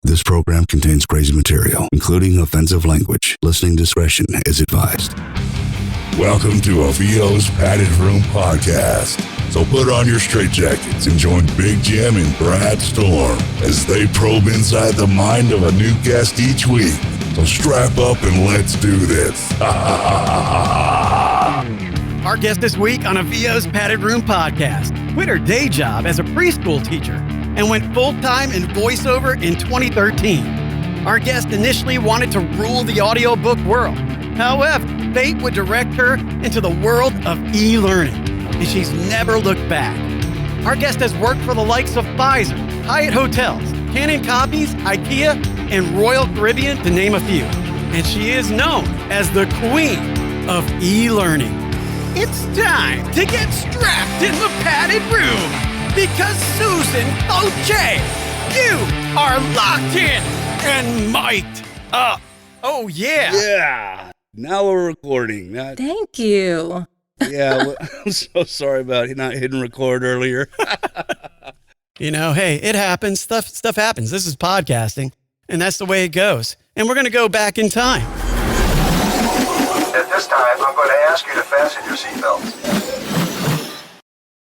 This program contains crazy material, including offensive language. Listening discretion is advised. Welcome to a VO's Padded Room podcast. So put on your straitjackets and join Big Jim and Brad Storm as they probe inside the mind of a new guest each week. So strap up and let's do this. Our guest this week on a VO's Padded Room podcast quit her day job as a preschool teacher and went full-time in voiceover in 2013. Our guest initially wanted to rule the audiobook world. However, fate would direct her into the world of e-learning, and she's never looked back. Our guest has worked for the likes of Pfizer, Hyatt Hotels, Canon Copies, IKEA, and Royal Caribbean, to name a few. And she is known as the queen of e-learning. It's time to get strapped in the padded room because Susan Fouche, you are locked in and mic'd up. Oh, yeah. Yeah. Now we're recording. Thank you. Yeah, I'm so sorry about not hitting record earlier. You know, hey, it happens. Stuff happens. This is podcasting, and that's the way it goes. And we're going to go back in time. At this time, I'm going to ask you to fasten your seatbelts.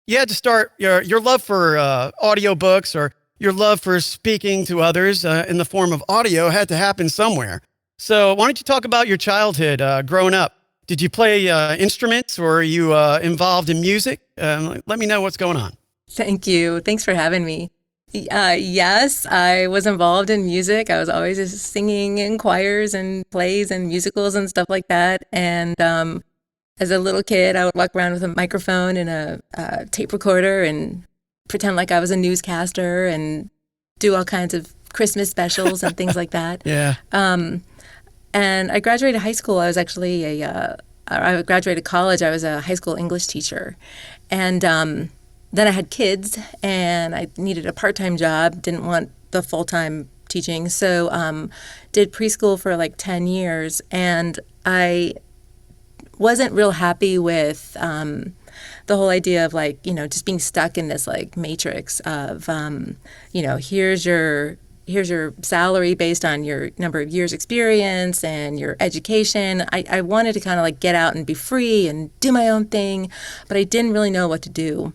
You had to start your love for audiobooks or your love for speaking to others in the form of audio had to happen somewhere. So why don't you talk about your childhood growing up? Did you play instruments or are you involved in music? Let me know what's going on. Thank you. Thanks for having me. Yes, I was involved in music. I was always just singing in choirs and plays and musicals and stuff like that. And as a little kid, I would walk around with a microphone and a tape recorder and pretend like I was a newscaster and do all kinds of Christmas specials and things like that. Yeah. And I graduated high school. I was actually I graduated college. I was a high school English teacher. And then I had kids and I needed a part-time job, didn't want the full-time teaching. So did preschool for like 10 years. And I wasn't real happy with the whole idea of like, you know, just being stuck in this like matrix of, you know, here's your salary based on your number of years experience and your education. I wanted to kind of like get out and be free and do my own thing, but I didn't really know what to do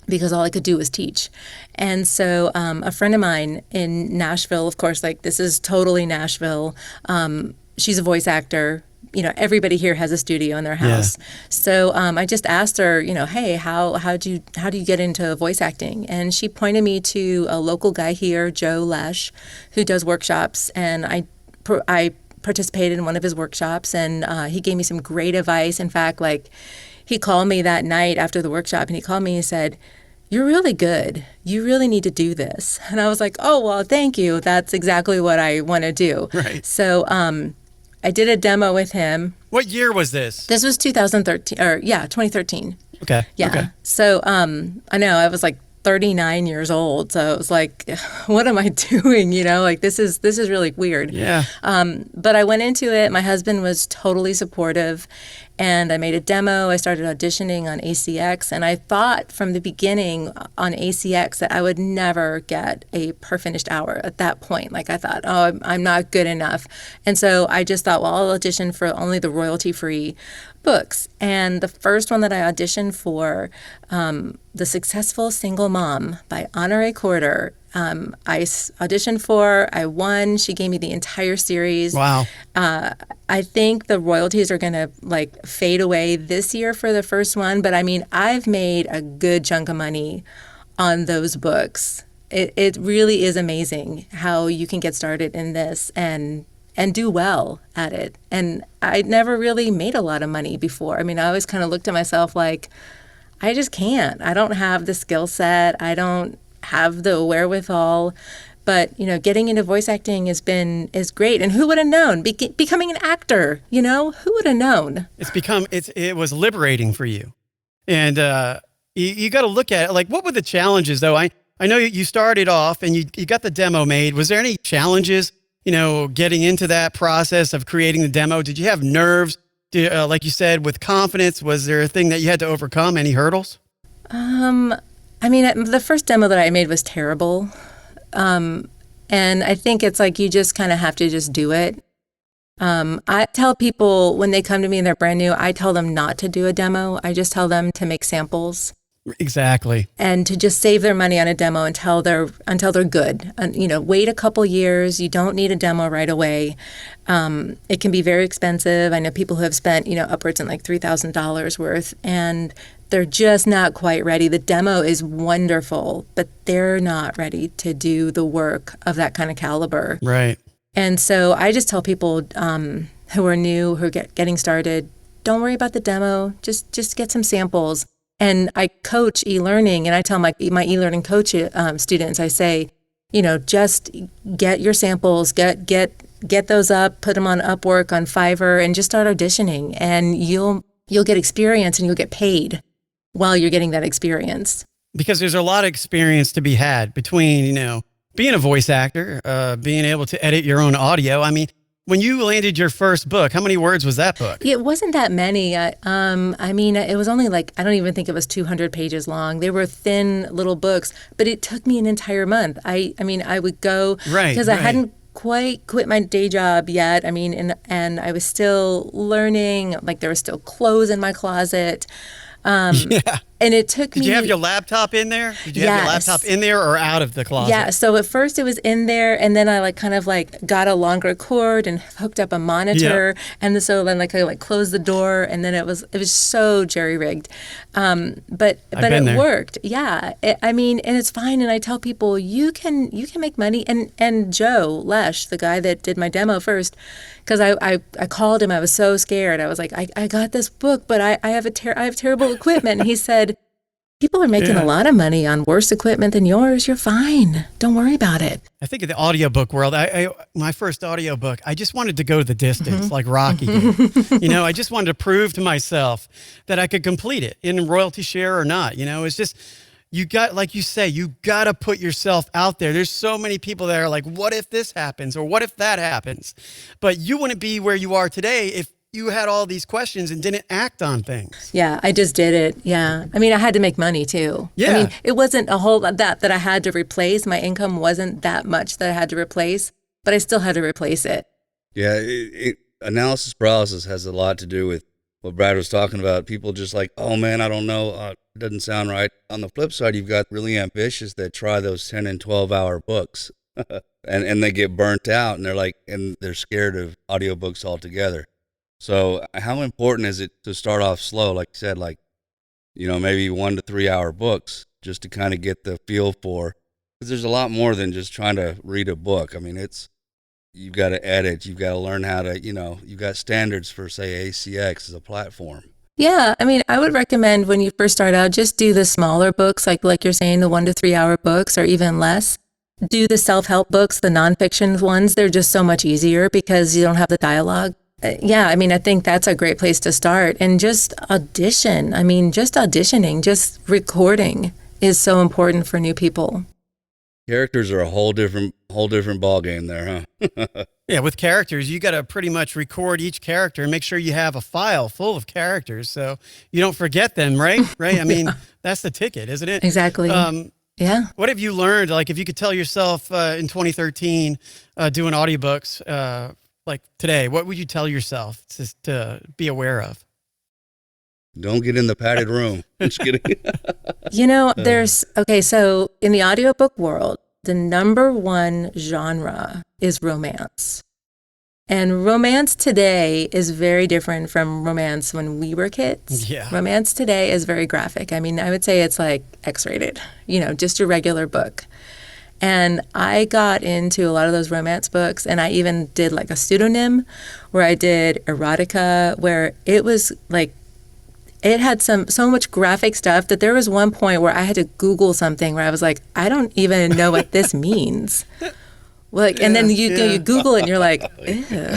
because all I could do was teach. And so a friend of mine in Nashville, of course, like this is totally Nashville. She's a voice actor. You know, everybody here has a studio in their house. Yeah. So I just asked her, you know, hey, how do you get into voice acting? And she pointed me to a local guy here, Joe Lesh, who does workshops. And I participated in one of his workshops, and he gave me some great advice. In fact, like he called me that night after the workshop, and he called me and said, "You're really good. You really need to do this." And I was like, "Oh, well, thank you. That's exactly what I want to do." Right. So I did a demo with him. What year was this? This was 2013. Okay. Yeah. Okay. So I know I was like 39 years old. So it was like, what am I doing? You know, like this is really weird. Yeah. But I went into it. My husband was totally supportive. And I made a demo. I started auditioning on ACX. And I thought from the beginning on ACX that I would never get a per finished hour at that point. Like I thought, oh, I'm not good enough. And so I just thought, well, I'll audition for only the royalty-free books. And the first one that I auditioned for, The Successful Single Mom by Honore Corder, I auditioned for, I won. She gave me the entire series. Wow. I think the royalties are going to like fade away this year for the first one. But I mean, I've made a good chunk of money on those books. It really is amazing how you can get started in this and do well at it. And I never really made a lot of money before. I mean, I always kind of looked at myself like, I just can't. I don't have the skill set. I don't have the wherewithal. But, you know, getting into voice acting is great. And who would have known? Becoming an actor, you know, who would have known? It was liberating for you. And you got to look at it. Like, what were the challenges, though? I know you started off and you got the demo made. Was there any challenges, you know, getting into that process of creating the demo? Did you have nerves? Like you said, with confidence, was there a thing that you had to overcome? Any hurdles? I mean, the first demo that I made was terrible. And I think it's like you just kind of have to just do it. I tell people when they come to me and they're brand new, I tell them not to do a demo. I just tell them to make samples. Exactly. And to just save their money on a demo until they're good. And, wait a couple years. You don't need a demo right away. It can be very expensive. I know people who have spent, upwards in like $3,000 worth, and they're just not quite ready. The demo is wonderful, but they're not ready to do the work of that kind of caliber. Right. And so I just tell people who are new, who are getting started, don't worry about the demo. Just get some samples. And I coach eLearning, and I tell my eLearning coach students, I say, just get your samples, get those up, put them on Upwork, on Fiverr, and just start auditioning. And you'll get experience, and you'll get paid while you're getting that experience. Because there's a lot of experience to be had between, being a voice actor, being able to edit your own audio. I mean, when you landed your first book, how many words was that book? It wasn't that many. It was only I don't even think it was 200 pages long. They were thin little books, but it took me an entire month. I would go, because I hadn't quite quit my day job yet. And I was still learning, there were still clothes in my closet. And it took me... Did you have your laptop in there? Did you have your laptop in there or out of the closet? Yeah, so at first it was in there, and then I got a longer cord and hooked up a monitor, and so then I closed the door, and then it was so jerry-rigged. But it worked. Yeah. And it's fine, and I tell people you can make money. And Joe Lesh, the guy that did my demo first, because I called him, I was so scared. I was like, I got this book, but I have terrible equipment. And he said, people are making a lot of money on worse equipment than yours. You're fine. Don't worry about it. I think in the audiobook world, my first audiobook, I just wanted to go the distance like Rocky did. I just wanted to prove to myself that I could complete it in royalty share or not. It's just, you got, like you say, you got to put yourself out there. There's so many people that are like, what if this happens? Or what if that happens? But you wouldn't be where you are today if you had all these questions and didn't act on things. Yeah, I just did it. Yeah. I had to make money too. Yeah. It wasn't a whole lot that I had to replace. My income wasn't that much that I had to replace, but I still had to replace it. Yeah, analysis paralysis has a lot to do with what Brad was talking about. People just like, oh man, I don't know, it doesn't sound right. On the flip side, you've got really ambitious that try those 10 and 12-hour books and they get burnt out, and they're scared of audiobooks altogether. So how important is it to start off slow, like you said, maybe 1 to 3 hour books, just to kind of get the feel for, because there's a lot more than just trying to read a book. You've got to edit, you've got to learn how to, you've got standards for, say, ACX as a platform. Yeah, I would recommend when you first start out, just do the smaller books, like you're saying, the 1 to 3 hour books or even less. Do the self-help books, the nonfiction ones. They're just so much easier because you don't have the dialogue. I think that's a great place to start. And just audition. Just auditioning, just recording is so important for new people. Characters are a whole different ball game there, huh? Yeah, with characters, you got to pretty much record each character and make sure you have a file full of characters so you don't forget them, right? Right? That's the ticket, isn't it? Exactly. Yeah. What have you learned? If you could tell yourself in 2013 doing audiobooks, today, what would you tell yourself to be aware of? Don't get in the padded room. Just kidding. So in the audiobook world, the number one genre is romance. And romance today is very different from romance when we were kids. Yeah. Romance today is very graphic. I would say it's X-rated, just a regular book. And I got into a lot of those romance books, and I even did a pseudonym where I did erotica, where it was it had so much graphic stuff that there was one point where I had to Google something where I was like, I don't even know what this means. And then you Google it and you're like, ew.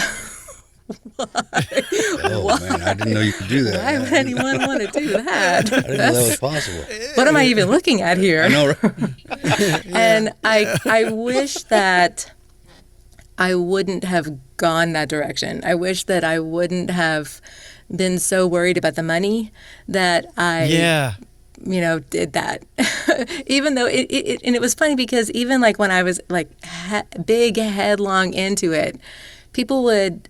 Oh man, I didn't know you could do that. Why would anyone want to do that? I didn't know that was possible. What am I even looking at here? I know, right? And I wish that I wouldn't have gone that direction. I wish that I wouldn't have been so worried about the money that I did that. Even though and it was funny because even like when I was like big headlong into it, people would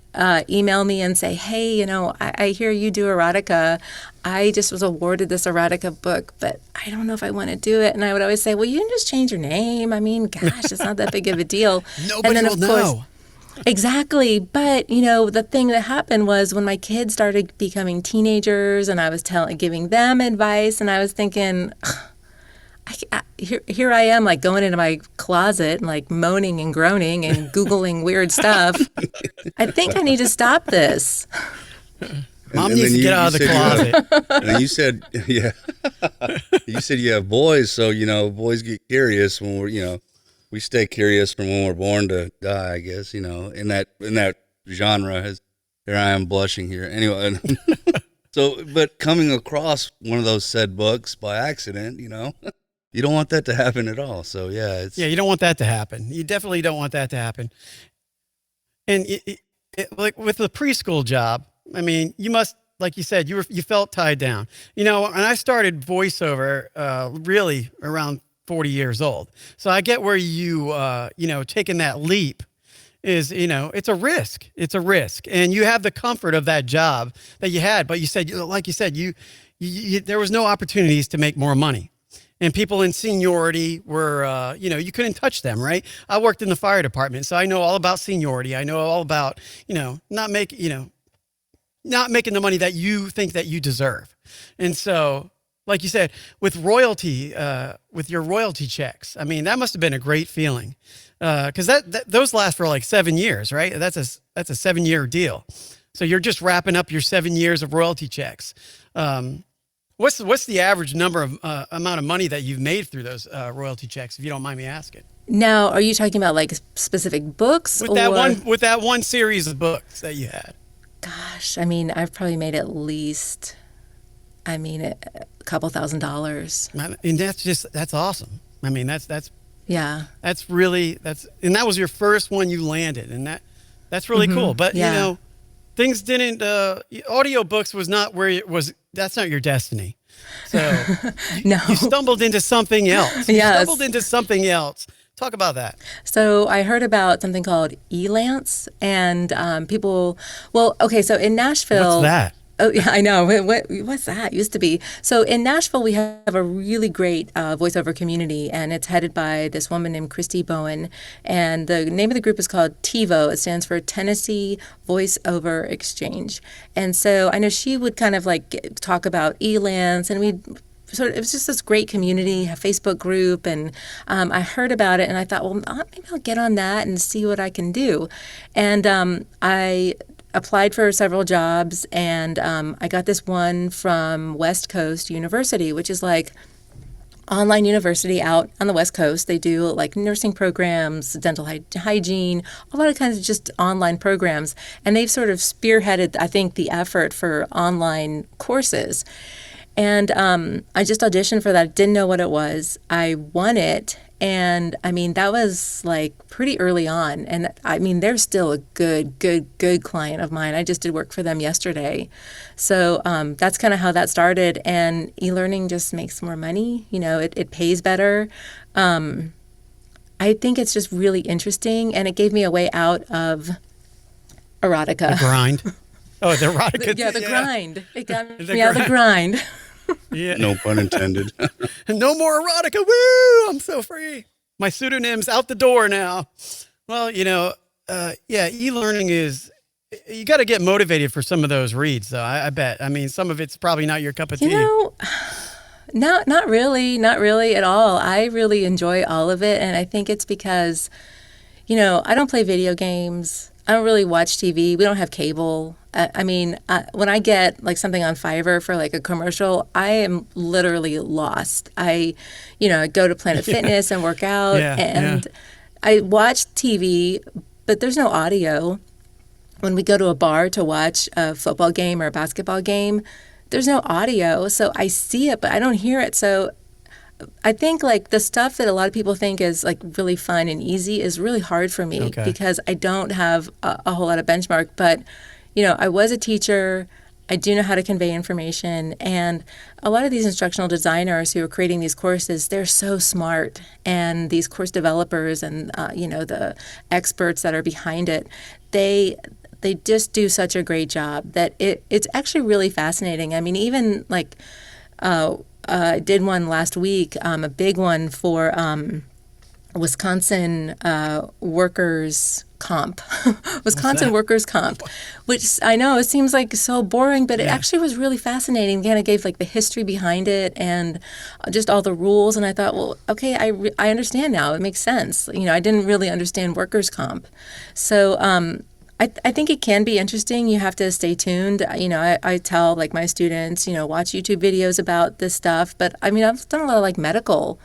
email me and say, hey, I hear you do erotica. I just was awarded this erotica book, but I don't know if I want to do it. And I would always say, well, you can just change your name. I mean, gosh, it's not that big of a deal. Nobody will know. Exactly. But, the thing that happened was when my kids started becoming teenagers and I was giving them advice, and I was thinking, here I am, like going into my closet and like moaning and groaning and Googling weird stuff. I think I need to stop this. Mom needs to get out of the closet. And you said, you said you have boys, so, boys get curious when we stay curious from when we're born to die, I guess, in that genre. Here I am blushing here. Anyway, so, but coming across one of those said books by accident, you don't want that to happen at all. So, yeah. You don't want that to happen. You definitely don't want that to happen. And like with the preschool job, I mean, you must, like you said, you felt tied down. And I started voiceover really around 40 years old. So I get where you taking that leap is, it's a risk. It's a risk. And you have the comfort of that job that you had. But you said, like you said, you there was no opportunities to make more money. And people in seniority were, you couldn't touch them, right? I worked in the fire department, so I know all about seniority. I know all about, not making the money that you think that you deserve. And so, like you said, with royalty, with your royalty checks, I mean, that must have been a great feeling, because those last for like 7 years, right? That's a 7-year deal. So you're just wrapping up your 7 years of royalty checks. What's the average number of amount of money that you've made through those royalty checks, if you don't mind me asking? Now, are you talking about like specific books? With that one series of books that you had? Gosh, I mean, I've probably made at least, a couple $1,000s. And that's awesome. I mean, that's yeah. and that was your first one you landed, and that's really cool. But things didn't. Audiobooks was not where it was. That's not your destiny. So no. You stumbled into something else. Yes. Stumbled into something else. Talk about that. So I heard about something called eLance, and so in Nashville. What's that? Oh, yeah, I know. What's that? Used to be. So in Nashville, we have a really great voiceover community, and it's headed by this woman named Christy Bowen. And the name of the group is called TiVo. It stands for Tennessee Voiceover Exchange. And so I know she would kind of like talk about eLance, and it was just this great community, a Facebook group, and I heard about it, and I thought, well, maybe I'll get on that and see what I can do. And I applied for several jobs, and I got this one from West Coast University, which is like online university out on the West Coast. They do like nursing programs, dental hygiene, a lot of kinds of just online programs. And they've sort of spearheaded, I think, the effort for online courses. And I just auditioned for that. Didn't know what it was. I won it. And I mean, that was like pretty early on. And I mean, they're still a good client of mine. I just did work for them yesterday. So that's kind of how that started. And eLearning just makes more money. It pays better. I think it's just really interesting. And it gave me a way out of erotica. The grind. Oh, the erotica. The grind. It got me out of the grind. Yeah. No pun intended. No more erotica. Woo! I'm so free. My pseudonym's out the door now. Well, e-learning is, you got to get motivated for some of those reads, though. I bet. I mean, some of it's probably not your cup of tea. Not really at all. I really enjoy all of it. And I think it's because, I don't play video games. I don't really watch TV. We don't have cable. When I get like something on Fiverr for like a commercial, I am literally lost. I go to Planet Fitness and work out, I watch TV, but there's no audio. When we go to a bar to watch a football game or a basketball game, there's no audio. So I see it, but I don't hear it. So I think like the stuff that a lot of people think is like really fun and easy is really hard for me because I don't have a whole lot of benchmark. But, I was a teacher. I do know how to convey information. And a lot of these instructional designers who are creating these courses, they're so smart. And these course developers and, the experts that are behind it, they just do such a great job that it's actually really fascinating. I mean, even like I did one last week, a big one for Wisconsin workers comp, Wisconsin workers comp, which I know it seems like so boring, but it actually was really fascinating. Again, it gave like the history behind it and just all the rules. And I thought, well, okay, I understand now. It makes sense. I didn't really understand workers comp. So I think it can be interesting. You have to stay tuned. I tell like my students, watch YouTube videos about this stuff. But I mean, I've done a lot of like medical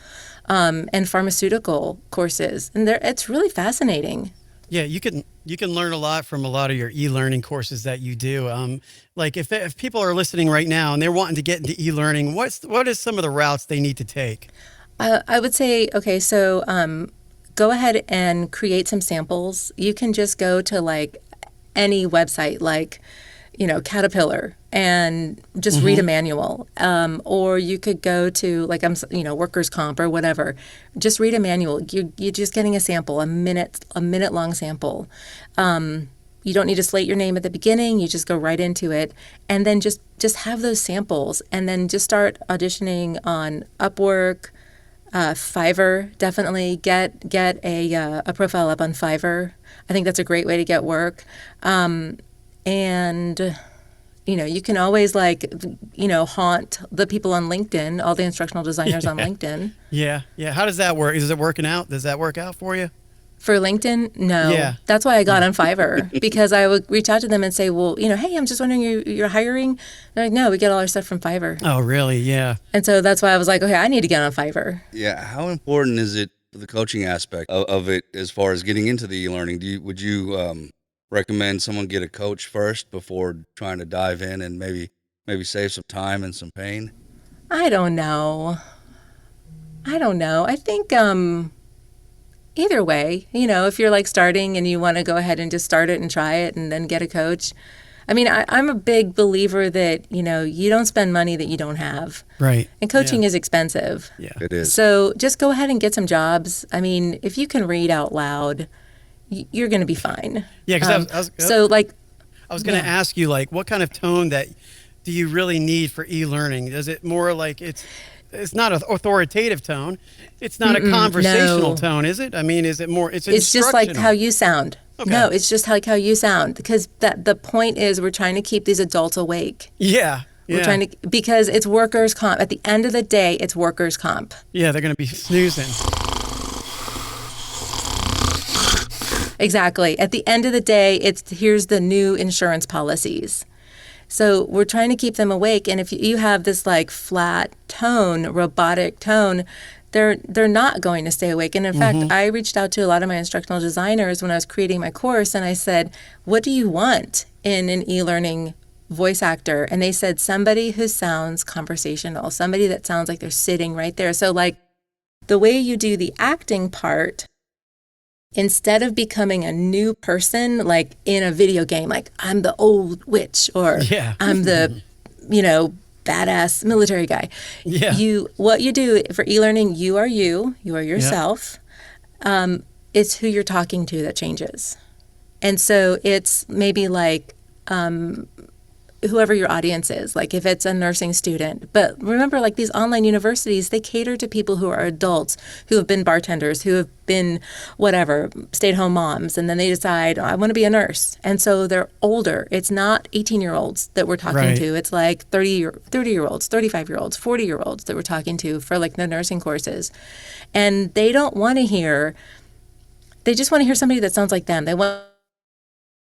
and pharmaceutical courses, and it's really fascinating. Yeah, you can learn a lot from a lot of your e-learning courses that you do. Like if people are listening right now and they're wanting to get into e-learning, what is some of the routes they need to take? I would say, okay, so go ahead and create some samples. You can just go to like any website, like Caterpillar, and just read a manual. Or you could go to like workers comp or whatever. Just read a manual. You're just getting a sample, a minute long sample. You don't need to slate your name at the beginning. You just go right into it, and then just have those samples, and then just start auditioning on Upwork, Fiverr. Definitely get a profile up on Fiverr. I think that's a great way to get work. And you can always haunt the people on LinkedIn, all the instructional designers on LinkedIn. Yeah. How does that work? Is it working out? Does that work out for you? For LinkedIn? No. Yeah. That's why I got on Fiverr, because I would reach out to them and say, well, hey, I'm just wondering, you're hiring? They're like, no, we get all our stuff from Fiverr. Oh, really? Yeah. And so that's why I was like, okay, I need to get on Fiverr. Yeah. How important is it for the coaching aspect of it as far as getting into the e-learning? Would you recommend someone get a coach first before trying to dive in and maybe save some time and some pain? I don't know. I think either way, if you're like starting and you want to go ahead and just start it and try it and then get a coach. I mean, I'm a big believer that, you don't spend money that you don't have. Right. And coaching is expensive. Yeah. It is. So just go ahead and get some jobs. I mean, if you can read out loud, you're going to be fine. Yeah, because I was going to ask you, like, what kind of tone do you really need for e-learning? Is it more like it's not an authoritative tone? It's not a conversational tone, is it? I mean, is it more? It's just like how you sound. Okay. No, it's just like how you sound, because the point is we're trying to keep these adults awake. Yeah. We're trying to, because it's workers' comp. At the end of the day, it's workers' comp. Yeah, they're going to be snoozing. Exactly. At the end of the day, here's the new insurance policies. So we're trying to keep them awake. And if you have this like flat tone, robotic tone, they're not going to stay awake. And in fact, I reached out to a lot of my instructional designers when I was creating my course, and I said, what do you want in an e-learning voice actor? And they said, somebody who sounds conversational, somebody that sounds like they're sitting right there. So like the way you do the acting part, instead of becoming a new person, like in a video game, like I'm the old witch, or I'm the, badass military guy. Yeah. What you do for e-learning, you are yourself. It's who you're talking to that changes. And so it's maybe like, whoever your audience is, like if it's a nursing student. But remember, like these online universities, they cater to people who are adults, who have been bartenders, who have been whatever, stay-at-home moms, and then they decide, I want to be a nurse. And so they're older. It's not 18-year-olds that we're talking to. It's like 30-year-olds, 35-year-olds, 40-year-olds that we're talking to for like the nursing courses. And they don't want to hear, they just want to hear somebody that sounds like them. They want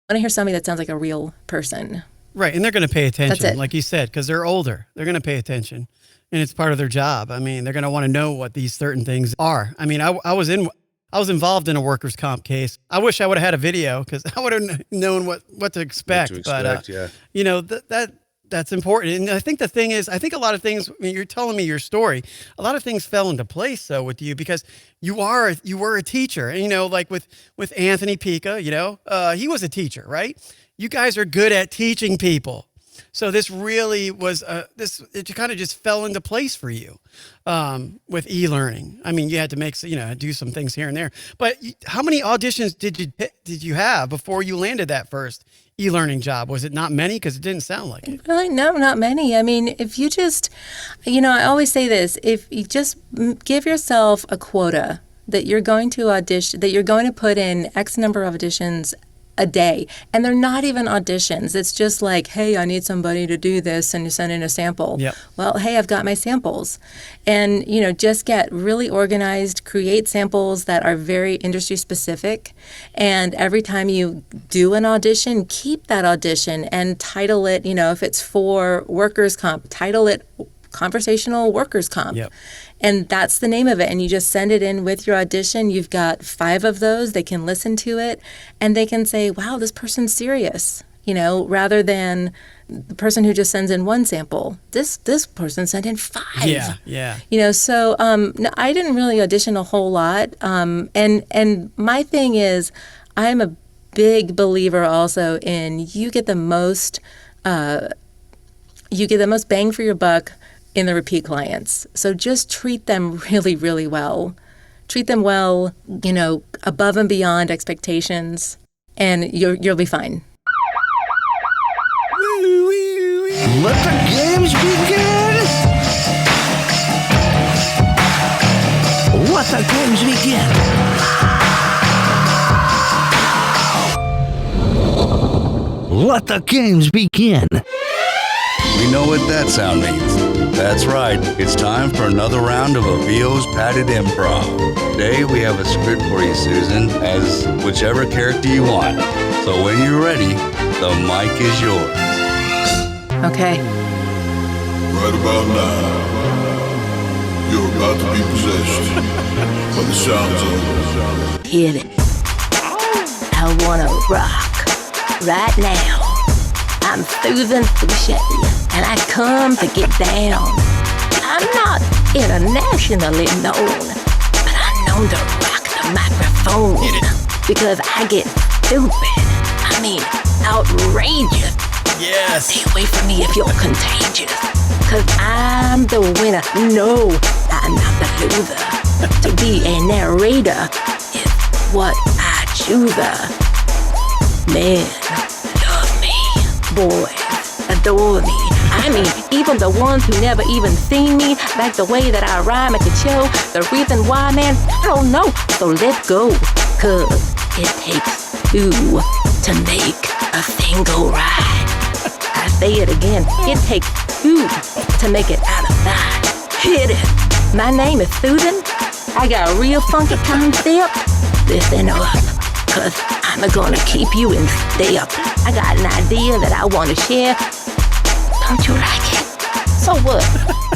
to hear somebody that sounds like a real person. Right, and they're going to pay attention, That's it. like you said, because they're older. They're going to pay attention, and it's part of their job. I mean, they're going to want to know what these certain things are. I mean, I was involved in a workers' comp case. I wish I would have had a video, because I would have known what to expect. That's important. And I think the thing is, I think a lot of things, I mean, you're telling me your story, a lot of things fell into place though with you, because you were a teacher, and like with Anthony Pica, he was a teacher, right? You guys are good at teaching people. So this really was it kind of just fell into place for you with e-learning. I mean, you had to do some things here and there. But how many auditions did you have before you landed that first e-learning job? Was it not many? Because it didn't sound like it. Really, no, not many. I mean, if you just, I always say this: if you just give yourself a quota that you're going to audition, that you're going to put in X number of auditions a day, and they're not even auditions. It's just like, hey, I need somebody to do this, and you send in a sample. Yep. Well, hey, I've got my samples. And, just get really organized, create samples that are very industry specific. And every time you do an audition, keep that audition and title it, if it's for workers' comp, title it conversational workers' comp. Yep. And that's the name of it. And you just send it in with your audition. You've got 5 of those. They can listen to it and they can say, wow, this person's serious, rather than the person who just sends in 1 sample. This person sent in 5. Yeah. So no, I didn't really audition a whole lot. And my thing is, I'm a big believer also in you get the most bang for your buck in the repeat clients. So just treat them really, really well. Treat them well, above and beyond expectations, and you'll be fine. Let the games begin! Let the games begin! Let the games begin! We know what that sound means. That's right. It's time for another round of a VO's Padded Improv. Today we have a script for you, Susan, as whichever character you want. So when you're ready, the mic is yours. Okay. Right about now, you're about to be possessed by the sounds of... Hit it. I wanna rock right now. I'm Susan Fouche, and I come to get down. I'm not internationally known, but I'm known to rock the microphone because I get stupid. I mean, outrageous. Yes. Stay away from me if you're contagious, cause I'm the winner. No, I'm not the loser. To be a narrator is what I choose. Men love me. Boys adore me. I mean, even the ones who never even seen me, like the way that I rhyme at the show, the reason why, man, I don't know. So let's go, cause it takes 2 to make a thing go right. I say it again, it takes 2 to make it out of 5. Hit it. My name is Susan. I got a real funky concept. Listen up, cause I'm gonna keep you in step. I got an idea that I want to share. Don't you like it? So what?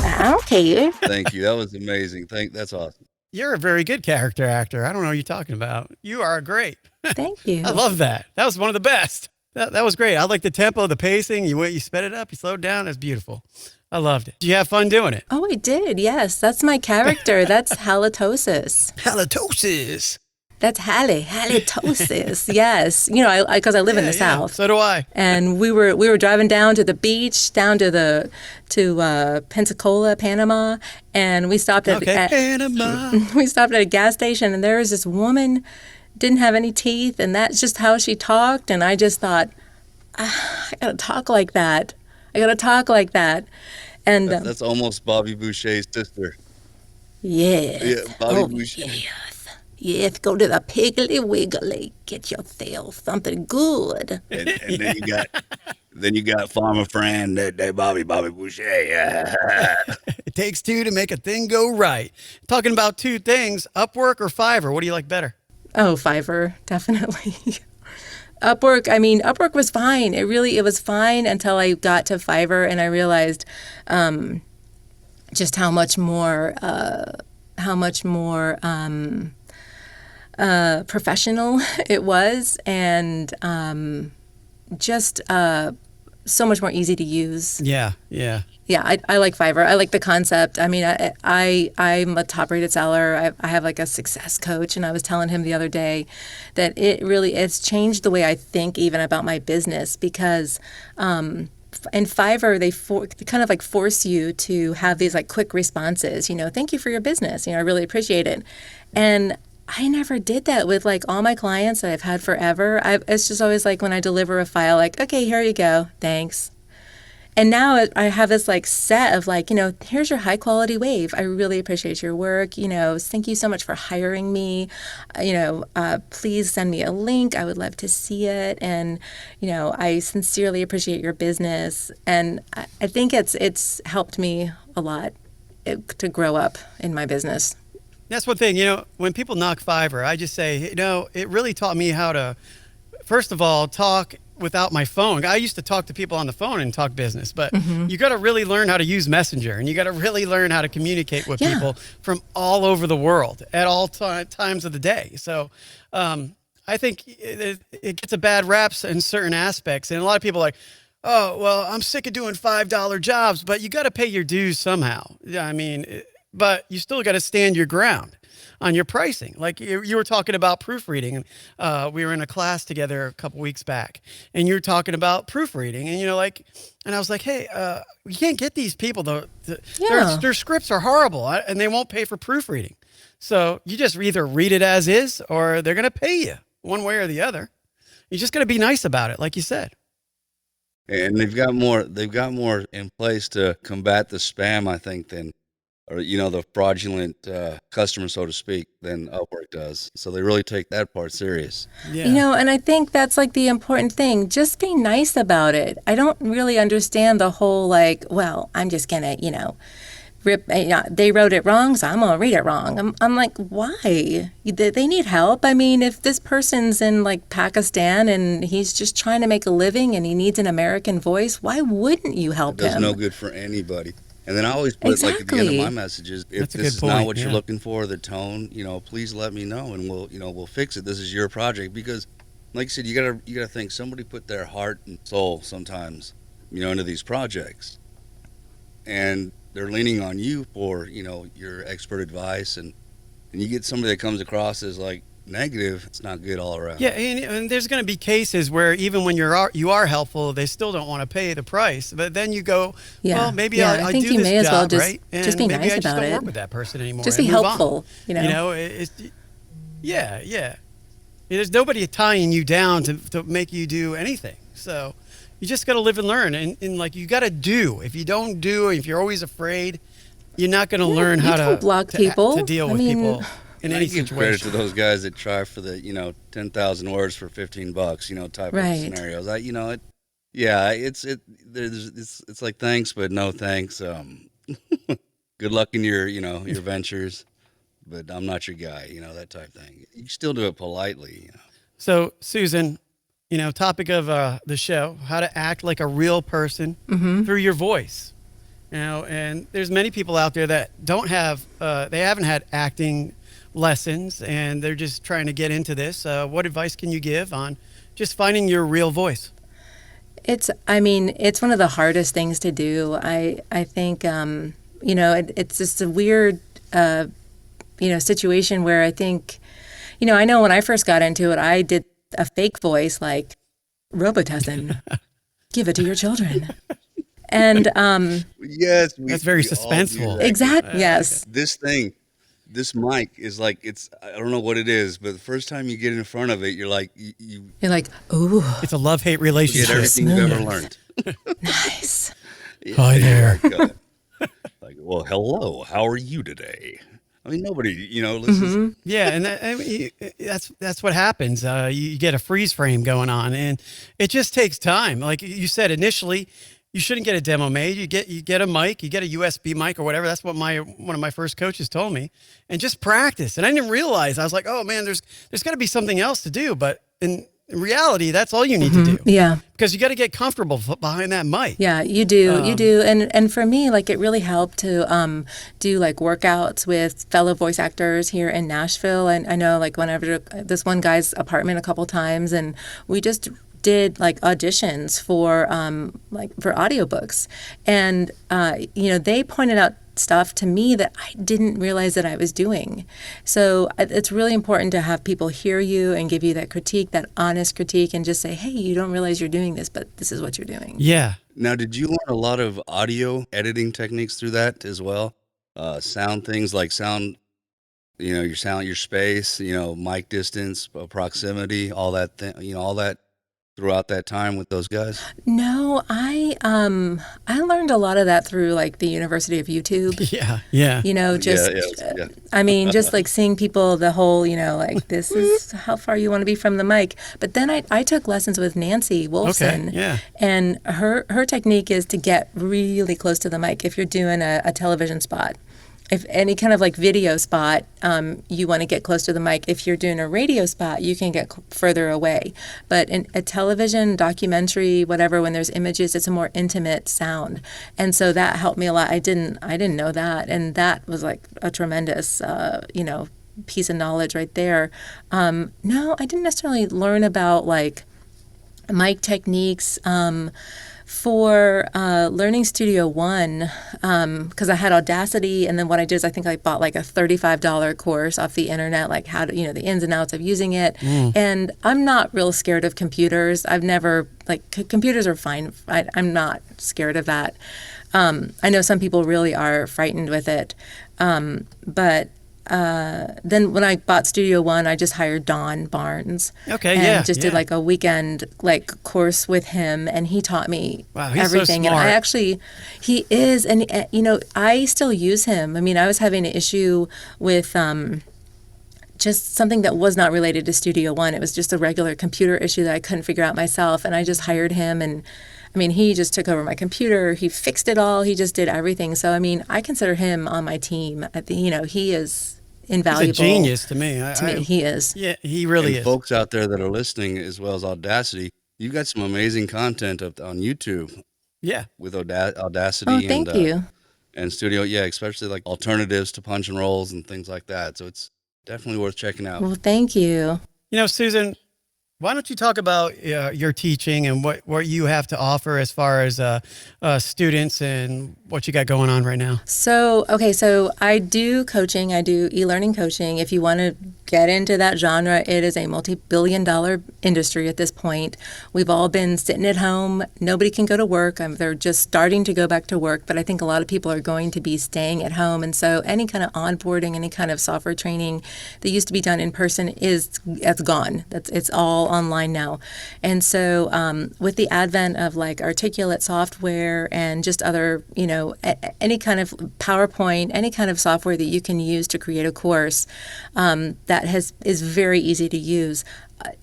I don't care. Thank you. That was amazing. That's awesome. You're a very good character actor. I don't know what you're talking about. You are great. Thank you. I love that. That was one of the best. That was great. I like the tempo, the pacing. You sped it up, you slowed down. That's beautiful. I loved it. Did you have fun doing it? Oh, I did. Yes, that's my character. That's halitosis. Halitosis. That's halitosis. Yes, because I live in the South. So do I. And we were driving down to the beach, down to Pensacola, Panama, and we stopped at Panama. We stopped at a gas station, and there was this woman, didn't have any teeth, and that's just how she talked. And I just thought, I gotta talk like that. And That's almost Bobby Boucher's sister. Yes. Yeah, Bobby Boucher. Yes, go to the Piggly Wiggly. Get yourself something good. And then you got Farmer Fran, that Bobby Boucher. Yeah. It takes 2 to make a thing go right. Talking about 2 things, Upwork or Fiverr, what do you like better? Oh, Fiverr, definitely. Upwork was fine. It was fine until I got to Fiverr and I realized just how much more professional it was, and just so much more easy to use. Yeah. Yeah, I like Fiverr. I like the concept. I mean, I'm a top-rated seller. I have like a success coach, and I was telling him the other day that it's changed the way I think even about my business, because in Fiverr, they kind of like force you to have these like quick responses, thank you for your business. I really appreciate it. And I never did that with like all my clients that I've had forever. It's just always like when I deliver a file, like, okay, here you go. Thanks. And now I have this like set of like, here's your high quality wave. I really appreciate your work. Thank you so much for hiring me. Please send me a link. I would love to see it. And, I sincerely appreciate your business. And I think it's helped me a lot to grow up in my business. That's one thing, when people knock Fiverr, I just say, it really taught me how to, first of all, talk without my phone. I used to talk to people on the phone and talk business, but you got to really learn how to use Messenger, and you got to really learn how to communicate with people from all over the world at all times of the day. So I think it gets a bad rap in certain aspects. And a lot of people are like, oh, well, I'm sick of doing $5 jobs, but you got to pay your dues somehow. I mean, but you still got to stand your ground on your pricing. Like you were talking about proofreading. We were in a class together a couple weeks back, and you were talking about proofreading, and and I was like, hey, you can't get these people. Their scripts are horrible, and they won't pay for proofreading. So you just either read it as is, or they're going to pay you one way or the other. You just got to be nice about it, like you said. And they've got more in place to combat the spam, I think, than the fraudulent customer, so to speak, than Upwork does. So they really take that part serious. Yeah. And I think that's like the important thing. Just be nice about it. I don't really understand the whole like, well, I'm just gonna, rip. They wrote it wrong, so I'm gonna read it wrong. I'm like, why? They need help. I mean, if this person's in like Pakistan and he's just trying to make a living and he needs an American voice, why wouldn't you help him? It does no good for anybody. And then I always put like at the end of my messages, if this is not what you're looking for, the tone, please let me know, and we'll fix it. This is your project, because like you said, you gotta think somebody put their heart and soul sometimes, into these projects, and they're leaning on you for, your expert advice, and you get somebody that comes across as like negative, it's not good all around. Yeah, and there's going to be cases where even when you are helpful, they still don't want to pay the price. But then you go, well, maybe I'll do this may as well job, right? And just be maybe nice I just about don't it. work with that person anymore. Just be helpful, Yeah. There's nobody tying you down to make you do anything. So you just got to live and learn, and like you got to do. If you don't do, if you're always afraid, you're not going to learn how to block people. To deal with people. In any give situation. credit to those guys that try for the 10,000 words for $15, type of scenarios. It's like thanks but no thanks. Good luck in your your ventures, but I'm not your guy. That type thing. You still do it politely. So Susan, topic of the show: how to act like a real person through your voice. And there's many people out there that don't have, they haven't had acting lessons, and they're just trying to get into this. What advice can you give on just finding your real voice? It's one of the hardest things to do. I think, it's just a weird, situation where I think, I know when I first got into it, I did a fake voice like, Robitussin, give it to your children. And yes, that's very suspenseful. Exactly. Yes. This mic is like, I don't know what it is, but the first time you get in front of it, you're like, you're like, ooh. It's a love-hate relationship. Get everything you've ever learned. Nice. Hi there. Like, well, hello. How are you today? I mean, nobody, listens. Yeah, and that's what happens. You get a freeze frame going on, and it just takes time. Like you said initially, you shouldn't get a demo made. You get a mic, you get a USB mic or whatever. That's what one of my first coaches told me, and just practice. And I didn't realize, I was like, oh man, there's got to be something else to do. But in reality, that's all you need to do. Yeah. Because you got to get comfortable behind that mic. Yeah, you do. You do. And for me, like it really helped to do like workouts with fellow voice actors here in Nashville. And I know like whenever this one guy's apartment a couple times, and we just did like auditions for audiobooks, and they pointed out stuff to me that I didn't realize that I was doing. So it's really important to have people hear you and give you that critique, that honest critique, and just say, hey, you don't realize you're doing this, but this is what you're doing. Yeah. Now, did you learn a lot of audio editing techniques through that as well? Sound things like sound, your sound, your space, mic distance, proximity, all that all that throughout that time with those guys? No, I learned a lot of that through like the University of YouTube. Yeah. Yeah. I mean, just like seeing people, the whole, like this is how far you want to be from the mic. But then I took lessons with Nancy Wolfson. Okay, yeah. And her technique is to get really close to the mic if you're doing a television spot. If any kind of like video spot, you want to get close to the mic. If you're doing a radio spot, you can get further away. But in a television, documentary, whatever, when there's images, it's a more intimate sound. And so that helped me a lot. I didn't know that. And that was like a tremendous, piece of knowledge right there. No, I didn't necessarily learn about like mic techniques. For Learning Studio One, because I had Audacity, and then what I did is I think I bought like a $35 course off the internet, like how to, the ins and outs of using it. And I'm not real scared of computers. I've never, computers are fine. I'm not scared of that. I know some people really are frightened with it. But then when I bought Studio One, I just hired Don Barnes. Okay, and just did like a weekend course with him, and he taught me everything. So smart. And he is, and I still use him. I mean, I was having an issue with just something that was not related to Studio One. It was just a regular computer issue that I couldn't figure out myself, and I just hired him. And I mean, he just took over my computer. He fixed it all. He just did everything. So I mean, I consider him on my team. He is invaluable. He's a genius to me. He is. Yeah, he really is. Folks out there that are listening, as well as Audacity, you've got some amazing content on YouTube. Yeah. With Audacity. Oh, thank you. And Studio, especially like alternatives to punch and rolls and things like that. So it's definitely worth checking out. Well, thank you. Susan, why don't you talk about your teaching and what you have to offer as far as students and what you got going on right now? So I do coaching. I do e-learning coaching. If you want to get into that genre, it is a multi-billion-dollar industry at this point. We've all been sitting at home. Nobody can go to work. They're just starting to go back to work, but I think a lot of people are going to be staying at home. And so any kind of onboarding, any kind of software training that used to be done in person it's gone. It's all online now. And so with the advent of like articulate software and just other, any kind of PowerPoint, any kind of software that you can use to create a course that is very easy to use.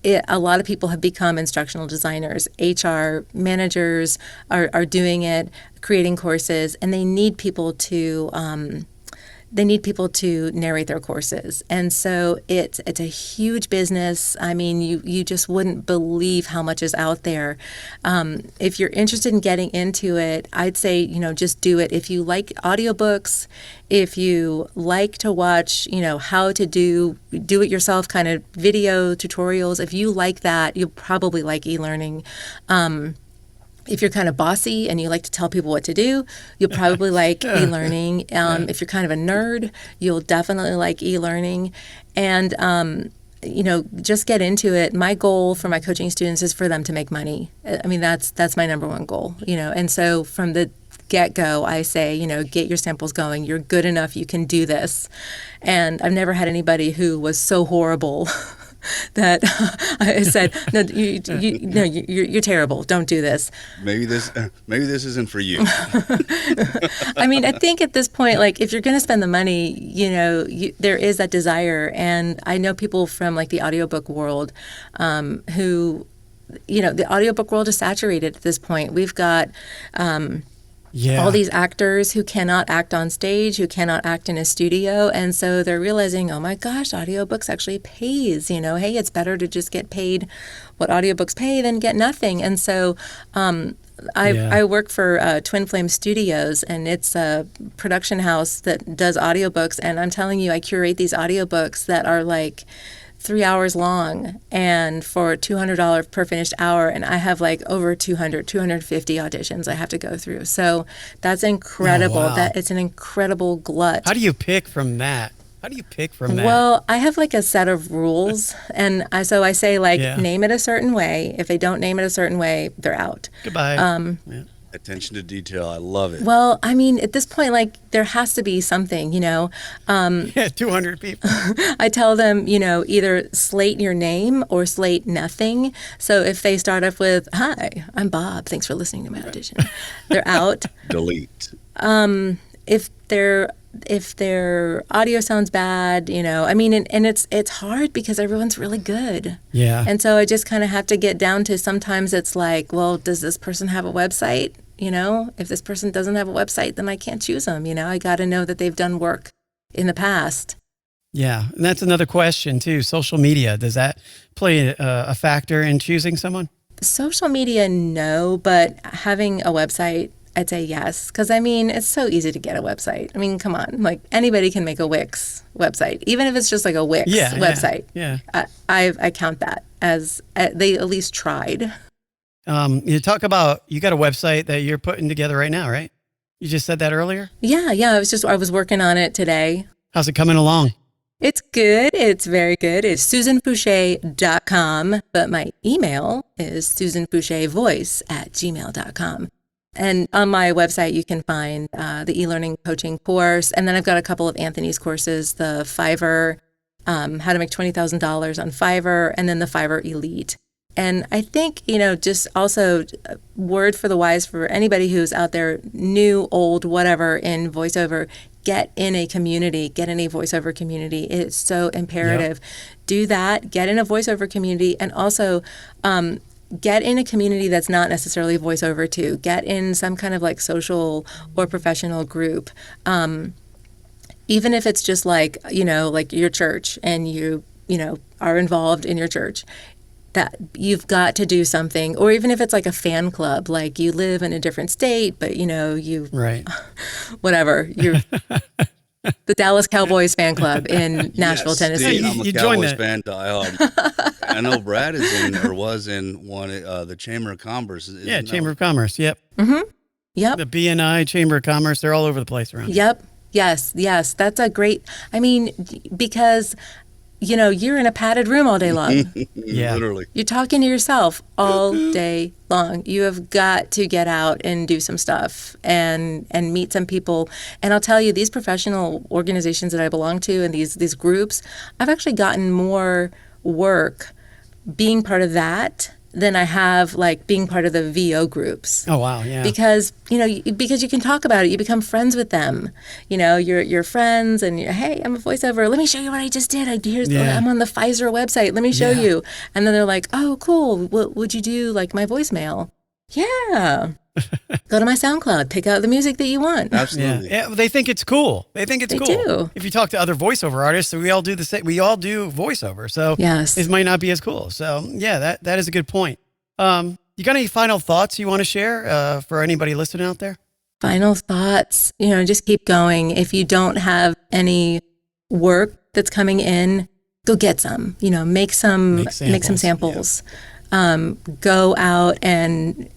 A lot of people have become instructional designers. HR managers are doing it, creating courses, and they need people to narrate their courses. And so it's a huge business. I mean, you just wouldn't believe how much is out there. If you're interested in getting into it, I'd say, just do it. If you like audiobooks, if you like to watch, how to do it yourself kind of video tutorials, if you like that, you'll probably like e-learning. If you're kind of bossy and you like to tell people what to do, you'll probably like e-learning. If you're kind of a nerd, you'll definitely like e-learning. And, just get into it. My goal for my coaching students is for them to make money. I mean, that's my number one goal, And so from the get-go, I say, get your samples going. You're good enough. You can do this. And I've never had anybody who was so horrible that I said, no, you're terrible. Don't do this. Maybe this isn't for you. I mean, I think at this point, like if you're going to spend the money, there is that desire. And I know people from like the audiobook world who, the audiobook world is saturated at this point. We've got all these actors who cannot act on stage, who cannot act in a studio. And so they're realizing, oh my gosh, audiobooks actually pays, hey, it's better to just get paid what audiobooks pay than get nothing. And so I work for Twin Flame Studios, and it's a production house that does audiobooks. And I'm telling you, I curate these audiobooks that are like 3 hours long and for $200 per finished hour. And I have like over 250 auditions I have to go through. So that's incredible. Oh, wow. That it's an incredible glut. How do you pick from that? Well, I have like a set of rules. And I say like, name it a certain way. If they don't name it a certain way, they're out. Goodbye. Attention to detail. I love it. Well, I mean, at this point, like there has to be something, 200 people. I tell them, either slate your name or slate nothing. So if they start off with, "Hi, I'm Bob. Thanks for listening to my audition," they're out. Delete. If their audio sounds bad, and it's hard because everyone's really good. Yeah. And so I just kind of have to get down to, sometimes it's like, well, does this person have a website? If this person doesn't have a website, then I can't choose them. I got to know that they've done work in the past. Yeah. And that's another question too. Social media, does that play a factor in choosing someone? Social media, no, but having a website, I'd say yes. Because, it's so easy to get a website. Come on. Like, anybody can make a Wix website, even if it's just like a Wix website. Yeah. I count that as they at least tried. You talk about, you got a website that you're putting together right now, right? You just said that earlier? Yeah. I was working on it today. How's it coming along? It's good. It's very good. It's susanfouche.com, but my email is susanfouchevoice@gmail.com. And on my website, you can find the eLearning coaching course. And then I've got a couple of Anthony's courses, the Fiverr, how to make $20,000 on Fiverr, and then the Fiverr Elite. And I think, just also word for the wise for anybody who's out there, new, old, whatever, in voiceover, get in a community, get in a voiceover community. It's so imperative. Yep. Do that, get in a voiceover community, and also get in a community that's not necessarily voiceover too. Get in some kind of like social or professional group. Even if it's just like, like your church and you are involved in your church, that you've got to do something. Or even if it's like a fan club, like you live in a different state, but right. Whatever, you're the Dallas Cowboys fan club in Nashville, yes, Tennessee. I'm a Cowboys fan, diehard. I know Brad is in, or was in one, the Chamber of Commerce. Chamber of Commerce. Yep. Mm-hmm. Yep. The BNI, Chamber of Commerce, they're all over the place around. Yep. Yes. That's a great, because you're in a padded room all day long. Yeah. Literally. You're talking to yourself all day long. You have got to get out and do some stuff and meet some people. And I'll tell you, these professional organizations that I belong to and these groups, I've actually gotten more work being part of that than I have like being part of the VO groups. Oh, wow. Yeah. Because you can talk about it. You become friends with them. You're friends and hey, I'm a voiceover. Let me show you what I just did. I'm on the Pfizer website. Let me show you. And then they're like, oh, cool. Would you do like my voicemail? Yeah. Go to my SoundCloud, pick out the music that you want. Absolutely. Yeah, they think it's cool. They cool. Do. If you talk to other voiceover artists, we all do the same. We all do voiceover. So yes, it might not be as cool. So yeah, that is a good point. You got any final thoughts you want to share for anybody listening out there? Final thoughts, just keep going. If you don't have any work that's coming in, go get some. Make some samples. Yeah. Go out and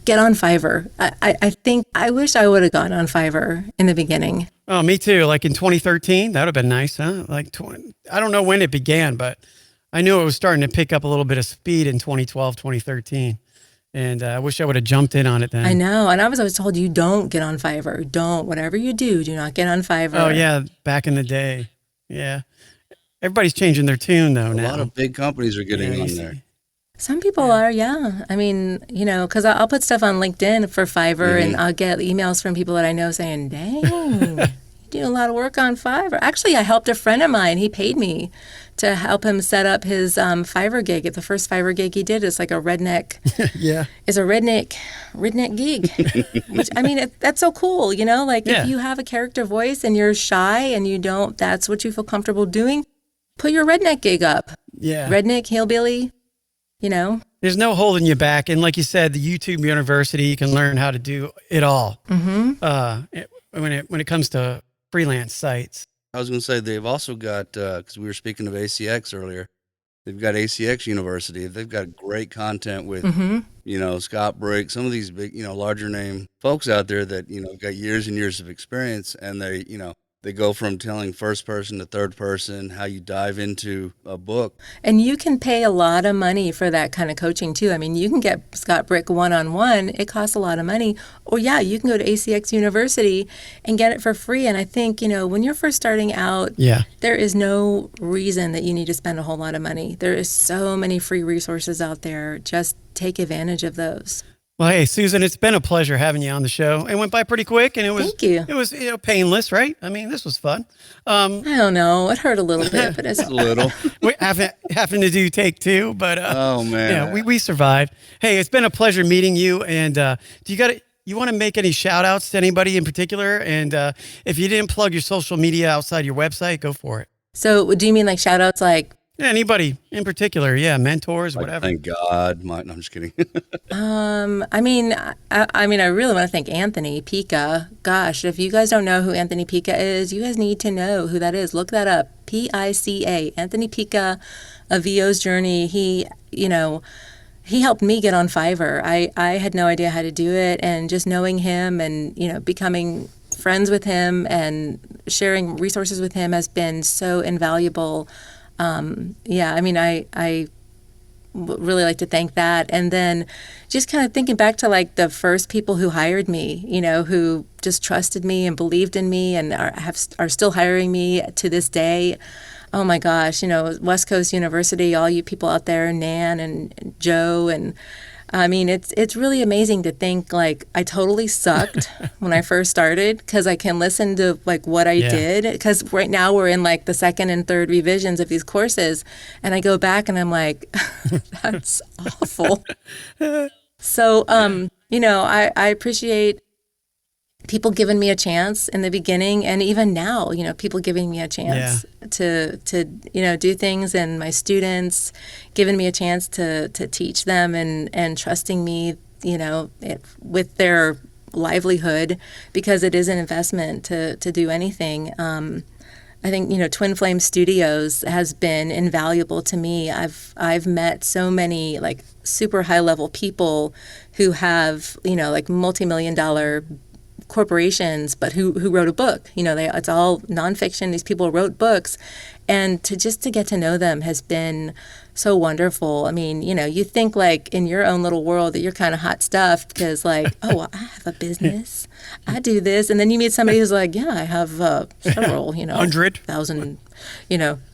get on Fiverr. I think I wish I would have gone on Fiverr in the beginning. Oh, me too. Like in 2013, that would have been nice, huh? I don't know when it began, but I knew it was starting to pick up a little bit of speed in 2012, 2013. And I wish I would have jumped in on it then. I know. And I was always told, you don't get on Fiverr. Don't. Whatever you do not get on Fiverr. Oh, yeah. Back in the day. Yeah. Everybody's changing their tune, though, now. A lot of big companies are getting on there. Some people are, yeah. Because I'll put stuff on LinkedIn for Fiverr, and I'll get emails from people that I know saying, dang, you do a lot of work on Fiverr. Actually, I helped a friend of mine. He paid me to help him set up his Fiverr gig. The first Fiverr gig he did is like a redneck. Yeah. It's a redneck gig. Which, that's so cool, if you have a character voice and you're shy and that's what you feel comfortable doing, put your redneck gig up. Yeah. Redneck, hillbilly. There's no holding you back. And like you said, the YouTube University, you can learn how to do it all. Mm-hmm. When it comes to freelance sites. I was going to say, they've also got, because we were speaking of ACX earlier, They've got ACX University. They've got great content with, Scott Brick, some of these big, larger name folks out there that, got years and years of experience, and they go from telling first person to third person, how you dive into a book. And you can pay a lot of money for that kind of coaching too. I mean, you can get Scott Brick one-on-one. It costs a lot of money. Or you can go to ACX University and get it for free. And I think, when you're first starting out, there is no reason that you need to spend a whole lot of money. There is so many free resources out there. Just take advantage of those. Well, hey, Susan, it's been a pleasure having you on the show. It went by pretty quick, and Thank you. It was painless, right? I mean, this was fun. I don't know. It hurt a little bit, but it's a little. We having to do take two, but oh man, we survived. Hey, it's been a pleasure meeting you. And you want to make any shout outs to anybody in particular? And if you didn't plug your social media outside your website, go for it. So, do you mean like shout outs like? Anybody in particular, mentors, whatever. Thank God. No, I'm just kidding. I mean, I really want to thank Anthony Pica. Gosh, if you guys don't know who Anthony Pica is, you guys need to know who that is. Look that up. Pica. Anthony Pica, A VO's Journey. He helped me get on Fiverr. I had no idea how to do it, and just knowing him and, becoming friends with him and sharing resources with him has been so invaluable. I really like to thank that. And then just kind of thinking back to like the first people who hired me, who just trusted me and believed in me and are still hiring me to this day. Oh my gosh, West Coast University, all you people out there, Nan and Joe, and I mean, it's really amazing to think like I totally sucked when I first started, because I can listen to like what I did, because right now we're in like the second and third revisions of these courses, and I go back and I'm like, that's awful. So, I appreciate people giving me a chance in the beginning, and even now, people giving me a chance to do things, and my students giving me a chance to teach them and trusting me, with their livelihood, because it is an investment to do anything. I think, Twin Flame Studios has been invaluable to me. I've met so many like super high level people who have, like multi-million-dollar corporations, but who wrote a book. It's all nonfiction. These people wrote books, and to get to know them has been so wonderful. I mean, you think like in your own little world that you're kind of hot stuff because like, oh, I have a business, I do this, and then you meet somebody who's like, yeah, I have several, 100,000,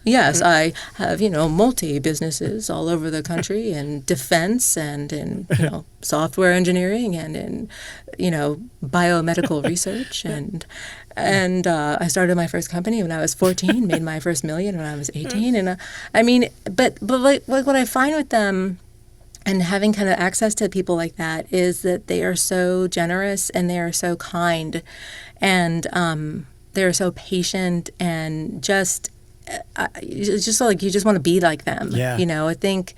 yes, I have, multi businesses all over the country, in defense and in, software engineering and in, biomedical research, and I started my first company when I was 14, made my first million when I was 18, and but like what I find with them and having kind of access to people like that is that they are so generous and they are so kind, and they're so patient, and just like you just want to be like them. I think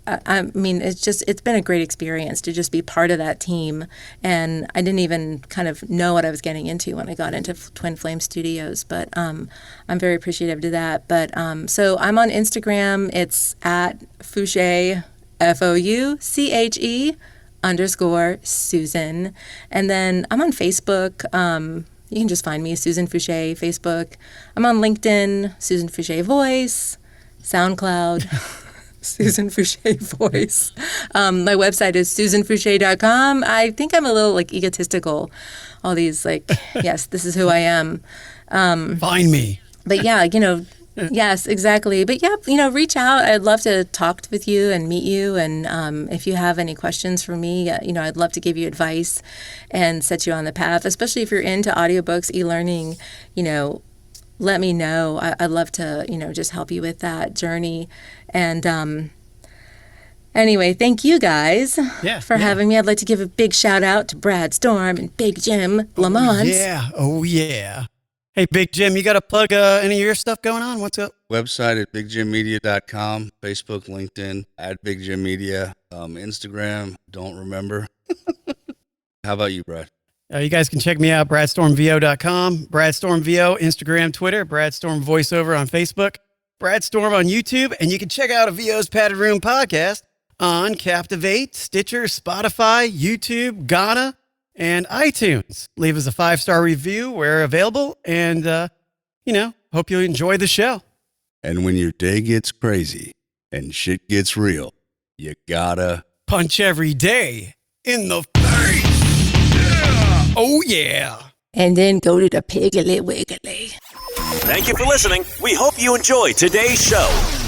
it's been a great experience to just be part of that team, and I didn't even kind of know what I was getting into when I got into Twin Flame Studios, but I'm very appreciative to that. But so I'm on Instagram. It's at Fouche, FOUCHE_Susan, and then I'm on Facebook. You can just find me, Susan Fouche, Facebook. I'm on LinkedIn, Susan Fouche Voice, SoundCloud. Susan Fouche Voice. My website is susanfouche.com. I think I'm a little like egotistical. All these like, yes, this is who I am. Find me. But yeah, yes, exactly. But yeah, reach out. I'd love to talk with you and meet you. And if you have any questions for me, I'd love to give you advice and set you on the path, especially if you're into audiobooks, e-learning, let me know. I'd love to, just help you with that journey. And anyway, thank you guys for having me. I'd like to give a big shout out to Brad Storm and Big Jim Lamont. Oh, yeah. Hey, Big Jim, you got to plug any of your stuff going on? What's up? Website at bigjimmedia.com, Facebook, LinkedIn, at Big Jim Media, Instagram, don't remember. How about you, Brad? You guys can check me out, bradstormvo.com, bradstormvo, Instagram, Twitter, Bradstorm Voiceover on Facebook, Brad Storm on YouTube, and you can check out a VO's Padded Room podcast on Captivate, Stitcher, Spotify, YouTube, Ghana, and iTunes. Leave us a 5-star review where available, and, hope you enjoy the show. And when your day gets crazy and shit gets real, you gotta Punch every day in the face. Yeah. Oh, yeah. And then go to the Piggly Wiggly. Thank you for listening. We hope you enjoyed today's show.